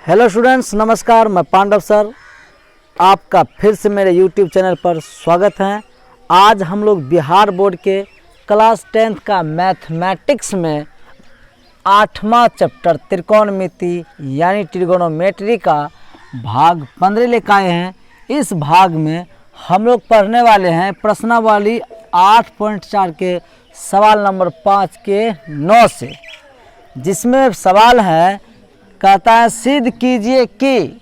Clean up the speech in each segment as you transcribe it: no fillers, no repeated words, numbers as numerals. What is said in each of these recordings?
Hello students, नमस्कार। मैं Pandav sir आपका फिर से मेरे यूट्यूब चैनल पर स्वागत है। आज हम लोग बिहार बोर्ड के क्लास 10th का मैथमेटिक्स में 8वां चैप्टर त्रिकोणमिति यानी ट्रिगोनोमेट्री का भाग 15 लेकर आए हैं। इस भाग में हम लोग पढ़ने वाले हैं प्रश्नावली 8.4 के सवाल नंबर 5 के 9 से, जिसमें सवाल है, कहता है सिद्ध कीजिए कि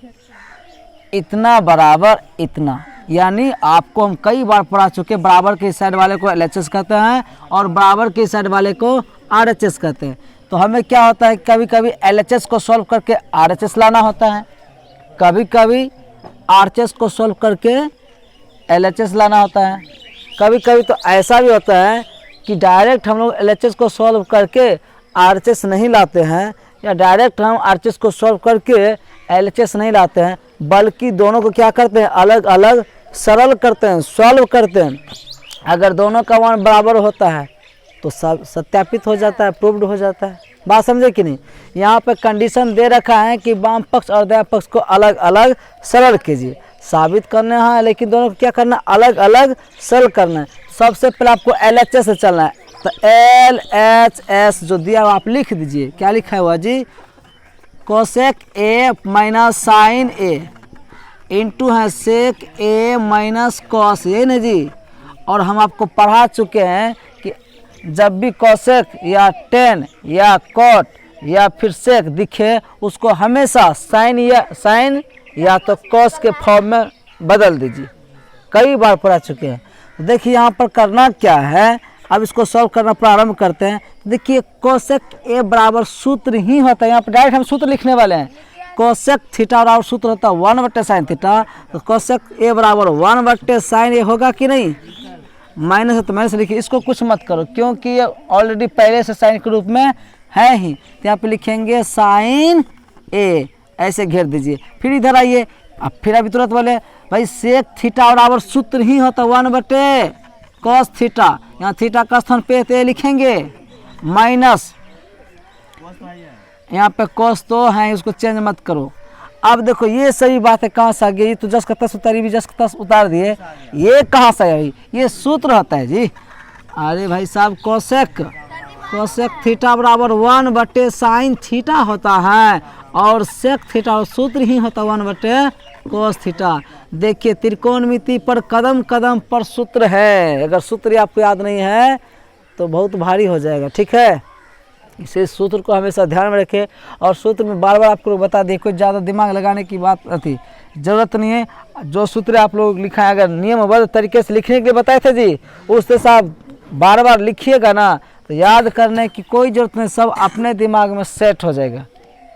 इतना बराबर इतना। यानी आपको हम कई बार पढ़ा चुके, बराबर के साइड वाले को LHS कहते हैं और बराबर के साइड वाले को RHS कहते हैं। तो हमें क्या होता है, कभी कभी LHS को सॉल्व करके RHS लाना होता है, कभी कभी RHS को सॉल्व करके LHS लाना होता है। कभी कभी तो ऐसा भी होता है कि डायरेक्ट हम लोग LHS को सॉल्व करके RHS नहीं लाते हैं, या डायरेक्ट हम RHS को सॉल्व करके LHS नहीं लाते हैं, बल्कि दोनों को क्या करते हैं, अलग अलग सरल करते हैं, सॉल्व करते हैं। अगर दोनों का मान बराबर होता है तो सब सत्यापित हो जाता है, प्रूव्ड हो जाता है। बात समझे कि नहीं। यहाँ पे कंडीशन दे रखा है कि वाम पक्ष और दायां पक्ष को अलग अलग सरल कीजिए। साबित करना है, लेकिन दोनों को क्या करना, अलग अलग सरल करना है। सबसे पहले आपको LHS से चलना है, तो LHS जो दिया आप लिख दीजिए। क्या लिखा हुआ जी, cosec A minus sine A into है सेक ए माइनस कॉस, ये नहीं जी। और हम आपको पढ़ा चुके हैं कि जब भी कोसेक या टेन या कॉट या फिर सेक दिखे, उसको हमेशा साइन या तो कॉस के फॉर्म में बदल दीजिए। कई बार पढ़ा चुके हैं। देखिए यहाँ पर करना क्या है, अब इसको सॉल्व करना प्रारंभ करते हैं। देखिए कोसेक ए बराबर सूत्र ही होता है, यहाँ पर डायरेक्ट हम सूत्र लिखने वाले हैं। कोसेक थीटा बराबर सूत्र होता है 1/sin थीटा, तो कोसेक ए बराबर 1/sin ए होगा कि नहीं। माइनस है तो माइनस लिखिए, इसको कुछ मत करो क्योंकि ये ऑलरेडी पहले से साइन के रूप में है ही। तो यहाँ पे लिखेंगे साइन ए, ऐसे घेर दीजिए। फिर इधर आइए, अब फिर अभी तुरंत बोले भाई सेक थीटा बराबर सूत्र ही होता 1/cos थीटा, यहाँ थीटा का स्थान पे तो लिखेंगे माइनस, यहाँ पे cos तो है, उसको चेंज मत करो। अब देखो ये सभी बातें कहाँ से आ गई, तो जस का तस उतारी भी, जस का तस उतार दिए। ये कहाँ से आई, ये सूत्र होता है जी। अरे भाई साहब, कोसेक थीटा बराबर 1/sin थीटा होता है और सेक थीटा सूत्र ही होता 1/cos थीटा। देखिए त्रिकोणमिति पर कदम कदम पर सूत्र है। अगर सूत्र आपको याद नहीं है तो बहुत भारी हो जाएगा, ठीक है। इसे सूत्र को हमेशा ध्यान में रखें और सूत्र में बार बार आपको बता दें, कोई ज़्यादा दिमाग लगाने की बात नहीं, ज़रूरत नहीं है। जो सूत्र आप लोग लिखा है, अगर नियमबद्ध तरीके से लिखने के लिए बताए थे जी, उससे साहब बार बार लिखिएगा ना, तो याद करने की कोई ज़रूरत नहीं, सब अपने दिमाग में सेट हो जाएगा।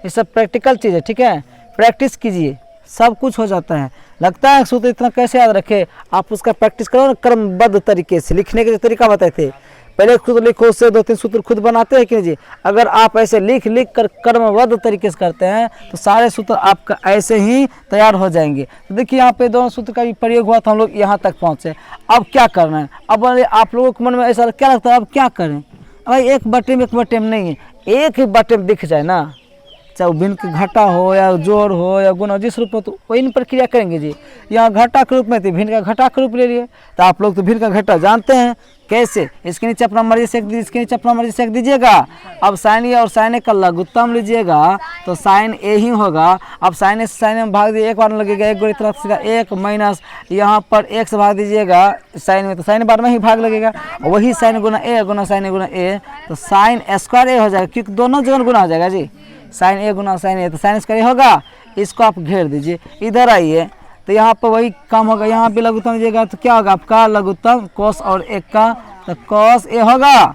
ये सब प्रैक्टिकल चीज़ है, ठीक है। प्रैक्टिस कीजिए, सब कुछ हो जाता है। लगता है सूत्र इतना कैसे याद रखे, आप उसका प्रैक्टिस करो ना क्रमबद्ध तरीके से। लिखने के जो तरीका बताए थे, पहले खुद लिखो, उससे 2-3 सूत्र खुद बनाते हैं कि जी। अगर आप ऐसे लिख कर क्रमबद्ध तरीके से करते हैं तो सारे सूत्र आपका ऐसे ही तैयार हो जाएंगे। तो देखिए यहाँ पे दोनों सूत्र का भी प्रयोग हुआ था, हम लोग यहाँ तक पहुँचे। अब क्या करना है, अब आप लोगों के मन में ऐसा क्या लगता है, अब क्या करें। भाई एक बटे में नहीं है, एक ही बटे में दिख जाए ना, चाहे भिन्न के घटा हो या जोड़ हो या गुणा, जिस रूप में, तो वही प्रक्रिया करेंगे जी। यहाँ घटा के रूप में थी, भिन्न का घटा के रूप ले लिए। तो आप लोग तो भिन्न का घटा जानते हैं कैसे, इसके नीचे अपना मर्जी से इसके नीचे अपना मर्जी से दीजिएगा। अब साइन ए और साइन ए का लघुत्तम लीजिएगा तो साइन ए ही होगा। अब साइन ए से साइन ए में भाग दिए, एक बार लगेगा, एक गुणी तरफ से एक माइनस, यहाँ पर एक से भाग दीजिएगा साइन में, तो साइन बार में ही भाग लगेगा। वही साइन गुना ए गुना साइन ए गुना ए, तो साइन स्क्वायर ए हो जाएगा, क्योंकि दोनों जगह गुना हो जाएगा जी। साइन ए गुना साइन ए, तो साइन स्क्वायर होगा। इसको आप घेर दीजिए। इधर आइए तो यहाँ पर वही काम होगा, यहाँ पे लघुत्तम लीजिएगा तो क्या होगा आपका लघुत्तम cos और एक का, तो cos ए होगा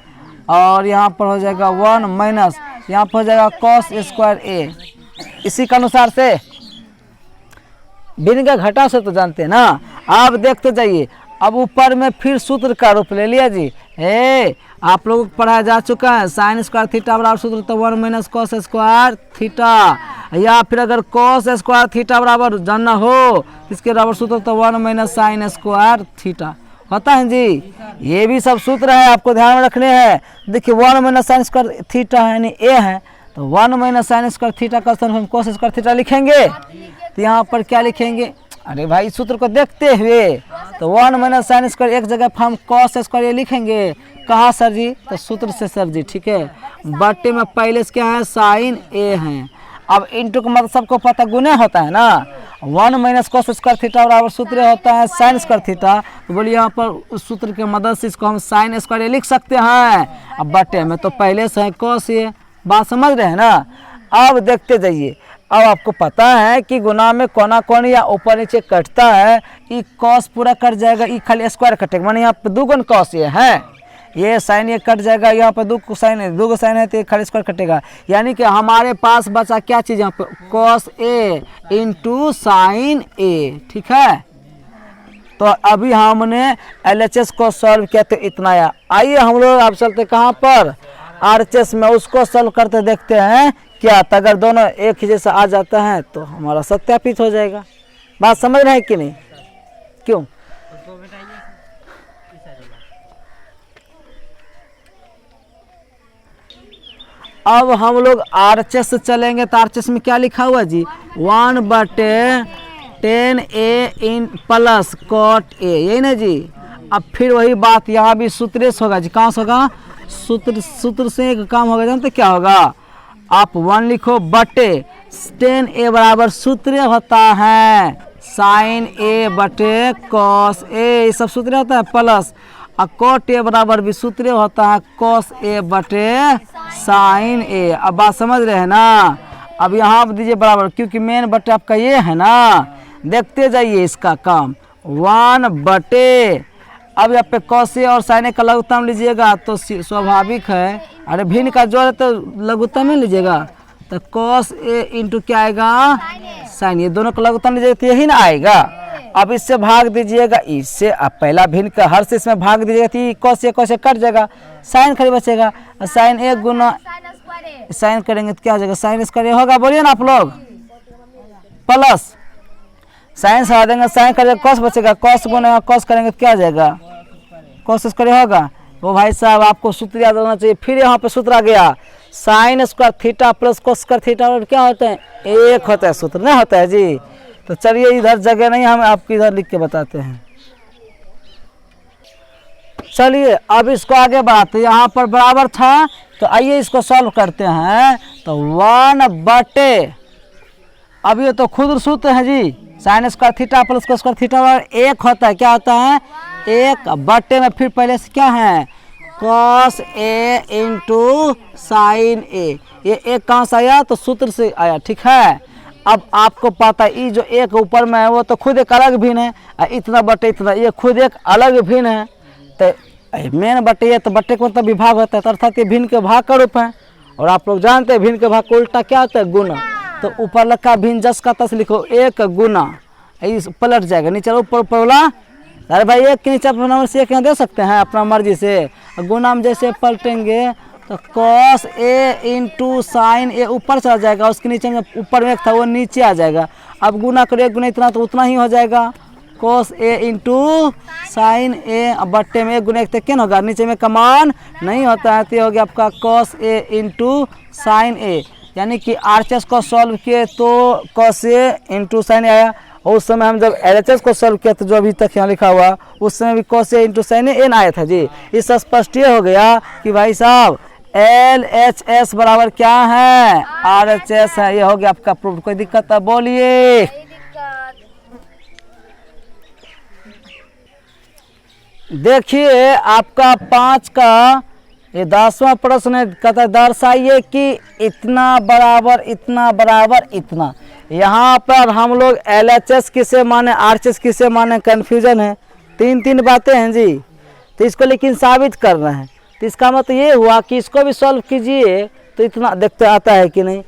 और यहाँ पर हो जाएगा 1 माइनस, यहाँ पर हो जाएगा cos स्क्वायर ए। इसी के अनुसार से भिन्न का घटा से तो जानते हैं ना, आप देखते जाइए। अब ऊपर में फिर सूत्र का रूप ले लिया जी। आप लोगों को पढ़ाया जा चुका है, साइन स्क्वायर थीटा बराबर सूत्र तो 1 - cos स्क्वायर थीटा, या फिर अगर cos स्क्वायर थीटा बराबर जानना हो, इसके बराबर सूत्र तो 1 - sin स्क्वायर थीटा होता है जी। ये भी सब सूत्र है, आपको ध्यान में रखने हैं। देखिए 1 - sin स्क्वायर थीटा है यानी ए है, तो 1 माइनस साइन स्क्वायर थीटा का स्थान हम कॉस स्क्वायर थीटा लिखेंगे। तो यहाँ पर क्या लिखेंगे, अरे भाई सूत्र को देखते हुए, तो 1 माइनस साइन स्क्वायर एक जगह हम कॉस स्क्वायर ये लिखेंगे। कहाँ सर जी, तो सूत्र से सर जी, ठीक है। बट्टे में पहले से क्या है, साइन ए है। अब इंटू का मतलब सबको पता गुना होता है ना, 1 माइनस कॉस स्क्वायर थीटा बराबर सूत्र होता है साइन स्क्वायर थीटा। तो बोलिए यहाँ पर उस सूत्र की मदद से इसको हम साइन स्क्वायर लिख सकते हैं। अब बट्टे में तो पहले से है कॉस, ये बात समझ रहे हैं ना। अब देखते जाइए, अब आपको पता है कि गुना में कोना कोन या ऊपर नीचे कटता है, ये कॉस पूरा कट जाएगा, ये खाली स्क्वायर कटेगा, माने यहाँ पे 2 गुना कॉस ये है, ये साइन ये कट जाएगा, यहाँ पर 2 साइन है तो खाली स्क्वायर कटेगा। यानी कि हमारे पास बचा क्या चीज़ यहाँ पे, कॉस ए इंटू साइन ए, ठीक है। तो अभी हमने एलएचएस को सॉल्व किया तो इतना आया। आइए हम लोग अब चलते कहाँ पर, आरएचएस में, उसको सॉल्व करते देखते हैं क्या। तो अगर दोनों एक ही जैसा आ जाता है तो हमारा सत्यापित हो जाएगा। बात समझ रहे हैं कि नहीं, क्यों। अब हम लोग आरएचएस से चलेंगे तो आरएचएस में क्या लिखा हुआ जी, 1/10A in plus cot A, यही ना जी। अब फिर वही बात यहाँ भी सूत्र से होगा जी, कहाँ से होगा, सूत्र से एक काम होगा, जानते क्या होगा, आप 1 लिखो बटे 10A बराबर सूत्र होता है साइन ए बटे कॉस ए, ये सब सूत्र होता है, प्लस और कॉट ए बराबर भी सूत्र होता है कॉस ए बटे साइन ए। अब बात समझ रहे हैं ना। अब यहाँ पर दीजिए बराबर, क्योंकि मेन बटे आपका ये है ना। देखते जाइए इसका काम, 1 बटे, अब यहाँ पे कॉस ए और साइन ए का लघुत्तम लीजिएगा तो स्वाभाविक है, अरे भिन्न का जोड़ है तो लघुत्तम ही लीजिएगा, तो कॉस ए इंटू क्या आएगा, साइन, ये दोनों का लघुत्तम लीजिएगा तो यही ना आएगा। अब इससे भाग दीजिएगा इससे, अब पहला भिन्न का हर से इसमें भाग दीजिएगा तो कॉस ए कट जाएगा, साइन खाली बचेगा, साइन ए गुना साइन करेंगे तो क्या हो जाएगा, साइन स्क्वायर होगा, बोलिए ना आप लोग, प्लस साइन से देंगे, साइन करेंगे कॉस बचेगा, कॉस गुना कॉस करेंगे तो क्या आ जाएगा, कॉस स्क्वायर होगा। वो भाई साहब आपको सूत्र याद होना चाहिए। फिर यहाँ पे सूत्र आ गया, sign square theta plus cos square theta और क्या होता है, एक होता है, सूत्र नहीं होता है जी। तो चलिए इधर जगह नहीं, हम आपको इधर लिख के बताते हैं। चलिए अब इसको आगे बढ़ाते, यहाँ पर बराबर था तो आइए इसको सॉल्व करते हैं। तो 1 बटे, अब ये तो खुद सूत्र है जी, sine square theta plus cos square theta और एक होता है, क्या होता है, एक बटे में फिर पहले से क्या है, कॉस ए इंटू साइन ए, ये एक कहाँ से आया, तो सूत्र से आया, ठीक है। अब आपको पता है ये जो एक ऊपर में है वो तो खुद एक अलग भिन्न है, इतना बटे इतना, ये खुद एक अलग भिन्न है। तो मेन बटे ये तो बटे को मतलब विभाग होता है, अर्थात ये भिन्न के भाग का रूप है। और आप लोग जानते हैं भिन्न के भाग को उल्टा क्या होता है, गुना। तो ऊपर लखा भिन्न जस का तस लिखो, एक गुना, इस पलट जाएगा, नीचे ऊपर बोला, अरे भाई एक के नीचे अपना नंबर से एक यहाँ दे सकते हैं अपना मर्जी से। गुना में जैसे पलटेंगे तो कॉस ए इंटू साइन ए ऊपर चला जाएगा, उसके नीचे में ऊपर में एक था वो नीचे आ जाएगा। अब गुना करो एक गुना इतना तो उतना ही हो जाएगा, कॉस ए इंटू साइन ए, अब बट्टे में एक गुना एक क्या होगा, नीचे में कमान नहीं होता है, तो ये हो गया आपका कॉस ए इंटू साइन ए। यानी कि आरएचएस को सॉल्व किए तो कॉस ए इंटू साइन आया, और उस समय हम जब एलएचएस को सॉल्व किया तो जो अभी तक यहाँ लिखा हुआ उस समय भी cos A into sine N आया था जी। इससे स्पष्ट ये हो गया कि भाई साहब एलएचएस बराबर क्या है, आरएचएस है। ये हो गया आपका प्रूफ। कोई दिक्कत है बोलिए। देखिए आपका 5 का ये 10वां प्रश्न कहता है दर्शाइए कि इतना बराबर इतना बराबर इतना। यहाँ पर हम लोग एलएचएस किसे माने आरएचएस किसे माने कन्फ्यूजन है, तीन बातें हैं जी। तो इसको लेकिन साबित कर रहे हैं, तो इसका मतलब ये हुआ कि इसको भी सॉल्व कीजिए तो इतना देखते आता है कि नहीं,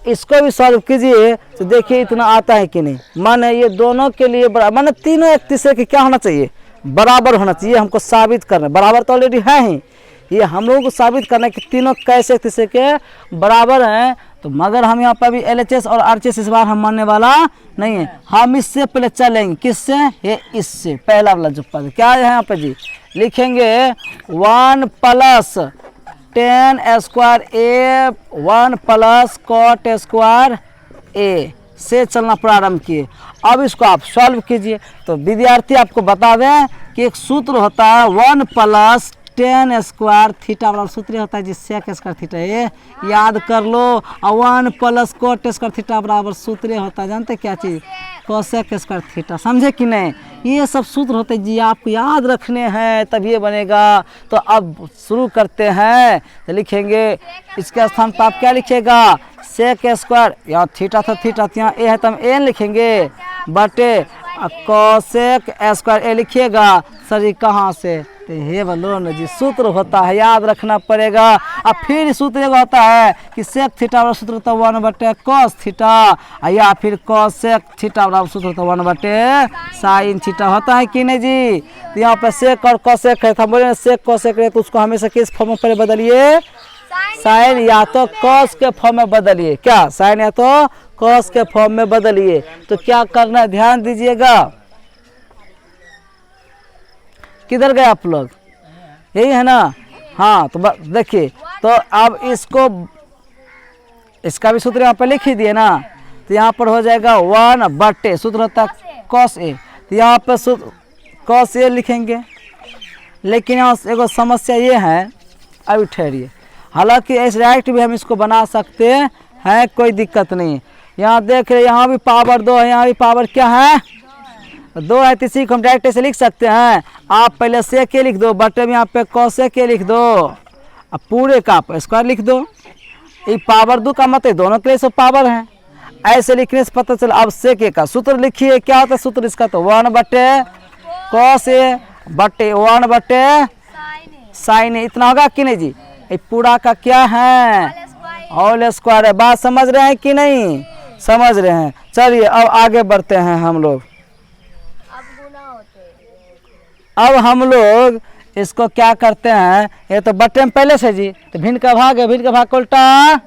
इसको भी सॉल्व कीजिए तो देखिए इतना आता है कि नहीं। माने ये दोनों के लिए बराबर, माने तीनों एक तीसरे के क्या होना चाहिए, बराबर होना चाहिए। हमको साबित करना, बराबर तो ऑलरेडी है ही, ये हम लोगों को साबित करना है कि तीनों कैसे एक तीसरे के बराबर हैं। तो मगर हम यहाँ पर भी एलएचएस और आरएचएस इस बार हम मानने वाला नहीं है, हम इससे पहले चलेंगे। किससे, ये इससे पहला वाला जो पद क्या है यहाँ पे जी, लिखेंगे 1 प्लस टेन स्क्वायर ए 1 प्लस कॉट स्क्वायर ए से चलना प्रारंभ किए। अब इसको आप सॉल्व कीजिए। तो विद्यार्थी आपको बता दें कि एक सूत्र होता है 1 प्लस टेन स्क्वायर थीटा बराबर सूत्र होता है जी सेक स्क्वायर थीटा, ये याद कर लो। और 1 प्लस कोट स्क्वायर थीटा बराबर सूत्र होता है, जानते क्या चीज़, कोसेक स्क्वायर थीटा। समझे कि नहीं? ये सब सूत्र होते हैं जी, आपको याद रखने हैं तब ये बनेगा। तो अब शुरू करते हैं। तो लिखेंगे इसके स्थान पर आप क्या लिखिएगा, सेक स्क्वायर, यहाँ थीटा था थीटा, यहाँ ए है तो हम ए लिखेंगे, बटे कोसेक स्क्वायर ए लिखिएगा। सर जी कहाँ से, तो हे बोलो न जी, सूत्र होता है, याद रखना पड़ेगा। अब फिर सूत्र एगो होता है कि सेक थीटा बराबर सूत्र होता है 1 बटे कॉस थीटा, या फिर कोसेक थीटा बराबर सूत्र होता है 1 बटे साइन थीटा, होता है कि नहीं जी। तो यहाँ पे सेक और कोसेक है, तो हम बोले सेक कोसेक है तो उसको हमेशा किस फॉर्म में पहले बदलिए, साइन या तो कॉस के फॉर्म में बदलिए। क्या, साइन या तो कॉस के फॉर्म में बदलिए। तो क्या करना है, ध्यान दीजिएगा। किधर गए आप लोग, यही है ना? हाँ, तो देखिए, तो अब इसका भी सूत्र यहाँ पर लिख ही दिए ना। तो यहाँ पर हो जाएगा 1 बटे सूत्र होता है कॉस ए, तो यहाँ पर सूत्र कॉस ए लिखेंगे। लेकिन यहाँ एगो समस्या ये है, अभी ठहरिए, हालांकि इस डायरेक्ट भी हम इसको बना सकते हैं, कोई दिक्कत नहीं। यहाँ देख रहे, यहाँ भी पावर 2 है, यहाँ भी पावर क्या है, 2 है, तो इसी को हम डायरेक्ट ऐसे लिख सकते हैं। आप पहले से के लिख दो, बटे में यहाँ पे कोसे के लिख दो, अब पूरे का आप स्क्वायर लिख दो। ये पावर 2 का मतलब दोनों के लिए सब पावर है, ऐसे लिखने से पता चला। अब से के का सूत्र लिखिए, क्या होता है सूत्र इसका, तो 1 बटे कॉस ए बटे 1 बटे साइन ए, इतना होगा कि नहीं जी। ये पूरा का क्या है, होल स्क्वायर है। बात समझ रहे हैं कि नहीं, समझ रहे हैं? चलिए अब आगे बढ़ते हैं हम लोग। अब हम लोग इसको क्या करते हैं, ये तो बटे में पहले से जी, तो भिन्न का भाग है, भिन्न का भाग का उल्टा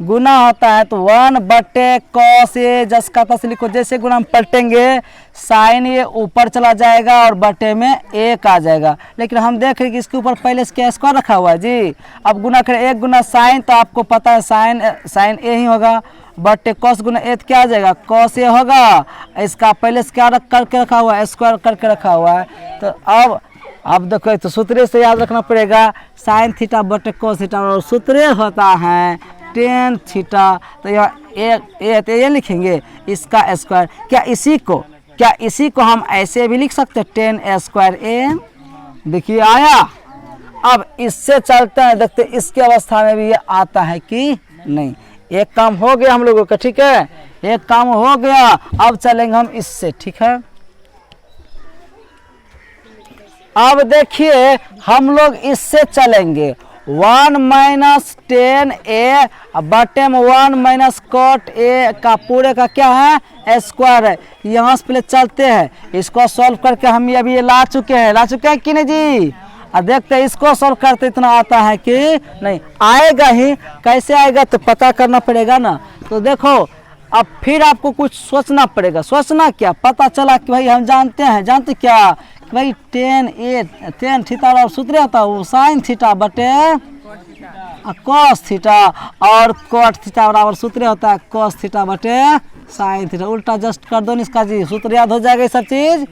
गुना होता है। तो 1 बटे कॉस ए जस का तस लिखो, जैसे गुना हम पलटेंगे साइन ये ऊपर चला जाएगा और बटे में एक आ जाएगा। लेकिन हम देख रहे हैं कि इसके ऊपर पहले से क्या स्क्वायर रखा हुआ है जी। अब गुना करें 1 गुना साइन, तो आपको पता है साइन ए ही होगा, बटे कॉस गुना ए क्या आ जाएगा, कॉस ए होगा। इसका पहले से क्या करके रखा हुआ है, स्क्वायर करके रखा हुआ है। तो अब देखो, तो सूत्र से याद रखना पड़ेगा, साइन थीटा बटे कॉस थीटा, और सूत्र होता है टेन थीटा। तो यहाँ ये लिखेंगे इसका स्क्वायर। क्या इसी को हम ऐसे भी लिख सकते हैं, टेन स्क्वायर ए, देखिए आया। अब इससे चलते हैं, देखते इसकी अवस्था में भी ये आता है कि नहीं। एक काम हो गया हम लोगों का, ठीक है, एक काम हो गया। अब चलेंगे हम इससे, ठीक है। अब देखिए हम लोग इससे चलेंगे, 1 माइनस टेन ए बटे में 1 माइनस कॉट ए का पूरे का क्या है, स्क्वायर है। यहाँ से पहले चलते हैं, इसको सॉल्व करके हम ये अभी ला चुके हैं कि नहीं जी। और देखते हैं इसको सॉल्व करते इतना आता है कि नहीं, आएगा ही, कैसे आएगा तो पता करना पड़ेगा ना। तो देखो अब फिर आपको कुछ सोचना पड़ेगा। सोचना क्या, पता चला कि भाई हम जानते क्या कि भाई टेन थीटा और सूत्र होता है वो साइन थीटा बटे कॉस थीटा, और कॉट थीटा बराबर सूत्र होता है कॉस थीटा बटे साइन थीटा। उल्टा जस्ट कर दो इसका जी, सूत्र याद हो जाएगा ये सब चीज़,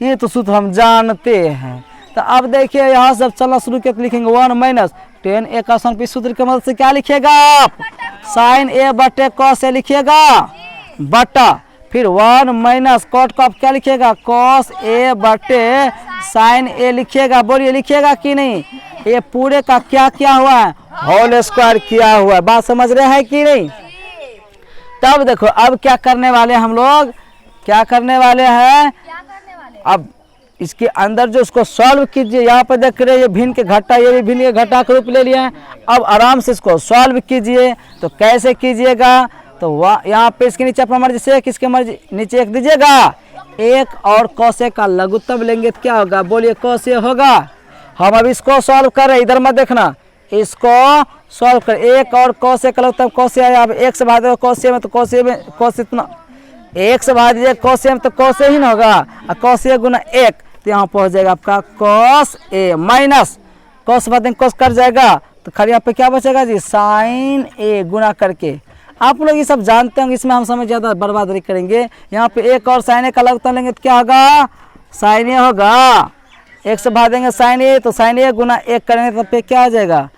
ये तो सूत्र हम जानते हैं। तो अब देखिए यहाँ से जब चलना शुरू किया तो लिखेंगे 1 माइनस टेन ए का सन सूत्र की मदद से क्या लिखिएगा आप, साइन ए बटे कॉस ए लिखिएगा, बटा फिर 1 माइनस कॉट को आप क्या लिखिएगा, कॉस ए बटे साइन ए लिखिएगा। बोलिए लिखिएगा कि नहीं। ये पूरे का क्या किया हुआ है, होल स्क्वायर किया हुआ है। बात समझ रहे हैं कि नहीं। तब देखो अब क्या करने वाले हम लोग, क्या करने वाले हैं, अब इसके अंदर जो उसको सॉल्व कीजिए। यहाँ पर देख रहे हैं ये भिन्न के घटा, ये भी भिन्न के घटा के रूप ले लिया है। अब आराम से इसको सॉल्व कीजिए। तो कैसे कीजिएगा, तो यहाँ पे इसके नीचे अपना मर्जी से किसके मर्जी नीचे एक दीजिएगा, एक और कौसे का लघुत्तम लेंगे तो क्या होगा, बोलिए कौसे होगा। हम अब इसको सॉल्व कर रहे हैं, इधर मत देखना, इसको सॉल्व कर। एक और कौसे का लघुत्तम कौसे आया, अब एक से भाग दो कौसे में, तो कौसे में कौसे इतना, एक से भाग दीजिए कौसे में तो कौसे ही ना होगा, और कौसे गुना एक, तो यहाँ पहुँच जाएगा आपका कॉस ए माइनस कॉस बाद कॉस कर जाएगा तो खाली यहाँ पे क्या बचेगा जी, साइन ए गुना करके। आप लोग ये सब जानते होंगे, इसमें हम समय ज़्यादा बर्बाद नहीं करेंगे। यहाँ पे एक और साइन ए का लगता लेंगे तो क्या होगा, साइन ए होगा। एक से भाग देंगे साइन ए, तो साइन ए गुना एक करेंगे तो पे क्या आ जाएगा,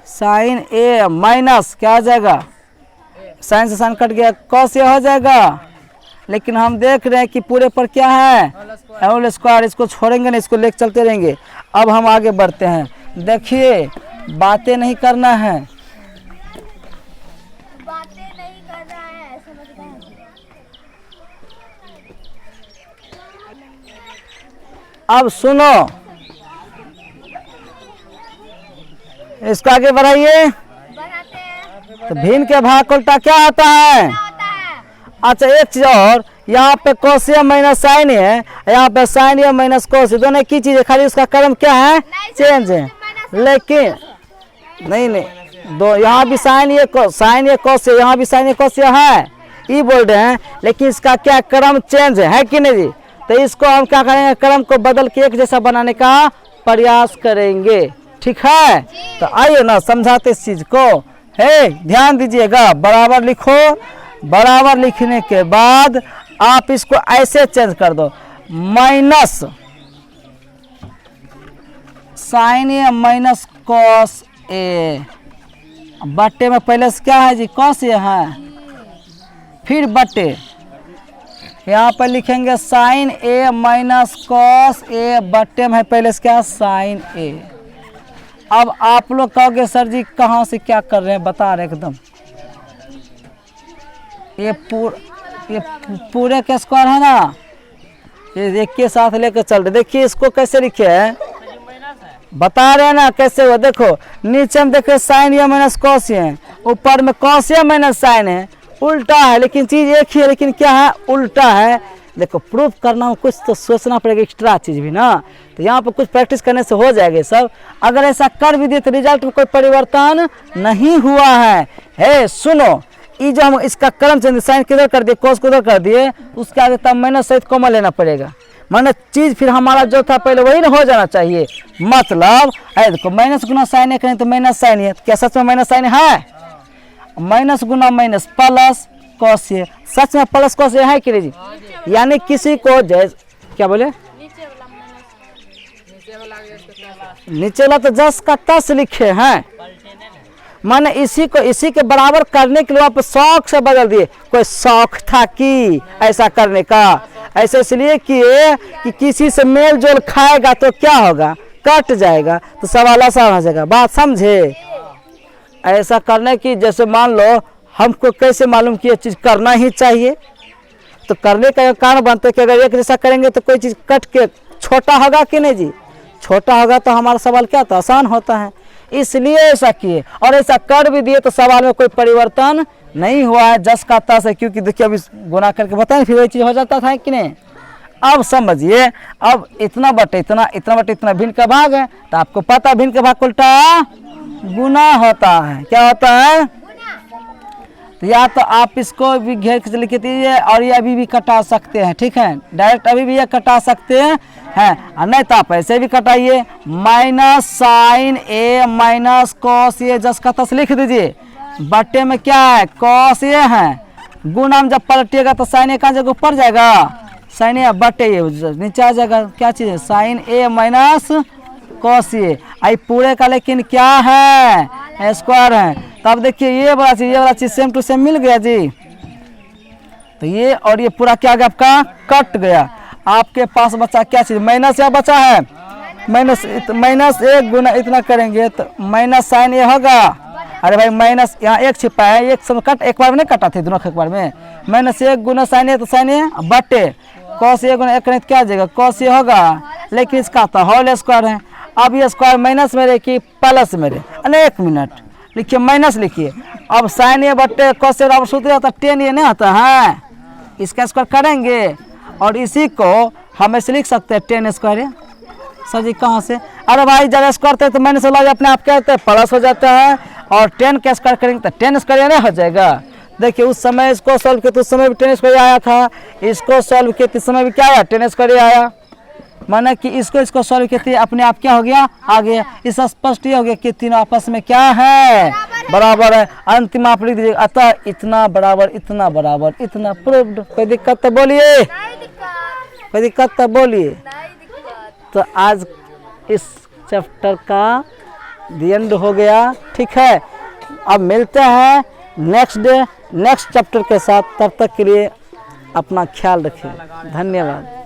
साइन ए माइनस क्या आ जाएगा, साइन से साइन कट गया, कॉस ए हो जाएगा। लेकिन हम देख रहे हैं कि पूरे पर क्या है, होल स्क्वायर। इसको छोड़ेंगे नहीं, इसको लेके चलते रहेंगे। अब हम आगे बढ़ते हैं। देखिए बातें नहीं करना है, अब सुनो, इसको आगे बढ़ाइए। तो भिन्न के भाग का उल्टा क्या होता है। अच्छा एक चीज और, यहाँ पे कॉस ए माइनस साइन है, यहाँ पे sign A minus cos A, दोनों की चीज है, खाली उसका क्रम क्या है, चेंज है। लेकिन नहीं दो, यहाँ भी साइन ए कॉस ए, यहाँ भी साइन ए कॉस ए है, ये बोल रहे हैं। लेकिन इसका क्या क्रम चेंज है कि नहीं जी। तो इसको हम क्या करेंगे, क्रम को बदल के एक जैसा बनाने का प्रयास करेंगे, ठीक है। तो आइए ना समझाते इस चीज को। है ध्यान दीजिएगा, बराबर लिखो। बराबर लिखने के बाद आप इसको ऐसे चेंज कर दो, minus sine A minus cos A, बट्टे में पहले से क्या है जी, कॉस ए है, फिर बट्टे यहाँ पर लिखेंगे sign A minus cos A, बट्टे में पहले से क्या, साइन ए। अब आप लोग कहोगे सर जी कहाँ से क्या कर रहे हैं, बता रहे एकदम। ये पूरे के स्क्वायर है ना, ये एक के साथ लेकर चल रहे। देखिए इसको कैसे लिखे हैं, बता रहे हैं ना कैसे हुआ। देखो नीचे में देखो sign A minus cos A है, ऊपर में कॉस ए माइनस साइन है, उल्टा है। लेकिन चीज एक ही है, लेकिन क्या है, उल्टा है। देखो प्रूफ करना हो कुछ तो सोचना पड़ेगा, एक्स्ट्रा चीज भी ना। तो यहाँ पर कुछ प्रैक्टिस करने से हो जाएगा सब। अगर ऐसा कर भी दिए तो रिजल्ट में कोई परिवर्तन नहीं हुआ है। सुनो, ये जो हम इसका क्रम चेंज, साइन किधर कर दिए, कॉस किधर कर दिए, उसके आगे तब माइनस सहित कॉमन लेना पड़ेगा। माने चीज फिर हमारा जो था पहले वही ना हो जाना चाहिए। मतलब देखो माइनस गुना साइन ए करें तो माइनस साइन है, क्या सच में माइनस साइन है, minus Guna minus plus cos A, सच में प्लस कॉस ए है कि नहीं जी। यानी किसी को जैसे क्या बोले, नीचे वाला तो जस का तस लिखे हैं, माने इसी के बराबर करने के लिए आप शौक से बदल दिए। कोई शौक था कि ऐसा करने का, ऐसे इसलिए किए कि किसी से मेल जोल खाएगा तो क्या होगा, कट जाएगा, तो सवाल आसान हो जाएगा। बात समझे। ऐसा करने की, जैसे मान लो हमको कैसे मालूम कि ये चीज़ करना ही चाहिए, तो करने का कारण बनता है कि अगर एक जैसा करेंगे तो कोई चीज़ कट के छोटा होगा कि नहीं जी, छोटा होगा तो हमारा सवाल क्या होता है, आसान होता है। इसलिए ऐसा किए, और ऐसा कर भी दिए तो सवाल में कोई परिवर्तन नहीं हुआ है, जस का तस है। क्योंकि देखिए अभी गुना करके बताएं फिर वही चीज़ हो जाता था कि नहीं। अब समझिए, अब इतना बटे इतना, इतना बटे इतना भिन्न का भाग है, तो आपको पता भिन्न का भाग को उल्टा गुना होता है। क्या होता है, तो या तो आप इसको भी घेर के लिख दीजिए, और ये अभी भी कटा सकते हैं, ठीक है, डायरेक्ट अभी भी ये कटा सकते हैं, नहीं तो आप ऐसे भी कटाइए, minus sine A minus cos A, जस का तस लिख दीजिए। बट्टे में क्या है, कॉस ए है, गुना में जब पलटिएगा तो साइन ए का जगह ऊपर जाएगा, साइन ए बट्टे ये नीचे आ जाएगा। क्या चीज़ है, sign A minus cos A, आई पूरे का लेकिन क्या है, स्क्वायर है। तब देखिए ये वाला चीज सेम टू सेम मिल गया जी। तो ये और ये पूरा क्या गया आपका, कट गया। आपके पास बचा क्या चीज, माइनस या बचा है, माइनस एक गुना इतना करेंगे तो माइनस साइन ए होगा। अरे भाई माइनस यहाँ एक छिपा है, एक समय कट, एक बार में नहीं कटा थे दोनों एक बार में, माइनस एक गुना साइन ए, तो साइन ए बटे कॉस ए गुना एक करें तो क्या आ जाएगा, कॉस ए होगा। लेकिन इसका तो होल स्क्वायर है। अब ये स्क्वायर माइनस में रहे कि प्लस में रहे, अरे एक मिनट लिखिए, माइनस लिखिए। अब साइन ए बटे कॉस ए सूत्र आता टेन ए नहीं आता है, इसका स्क्वायर करेंगे और इसी को हम ऐसे लिख सकते हैं टेन स्क्वायर है। सर जी कहाँ से, अरे भाई जब स्क्वायर करते हैं तो माइनस वाला अपने आप क्या होता है, प्लस हो जाता है, और टेन का स्क्वायर करेंगे तो टेन स्क्वायर नहीं हो जाएगा। देखिए उस समय इसको सॉल्व किया तो उस समय भी टेन स्क्वायर आया था, इसको सॉल्व किया तो इस समय भी क्या आया, टेन स्क्वायर आया। माना कि इसको सॉल्व किए अपने आप क्या हो गया, आ गया। इस स्पष्ट ये हो गया कि तीनों आपस में क्या है, बराबर है। अंतिम आप लिख दीजिए, अतः इतना बराबर इतना बराबर इतना प्रूव्ड। कोई दिक्कत तो बोलिए, कोई दिक्कत तो बोलिए। तो आज इस चैप्टर का द एंड हो गया, ठीक है। अब मिलते हैं नेक्स्ट डे नेक्स्ट चैप्टर के साथ। तब तक के लिए अपना ख्याल रखिए, धन्यवाद।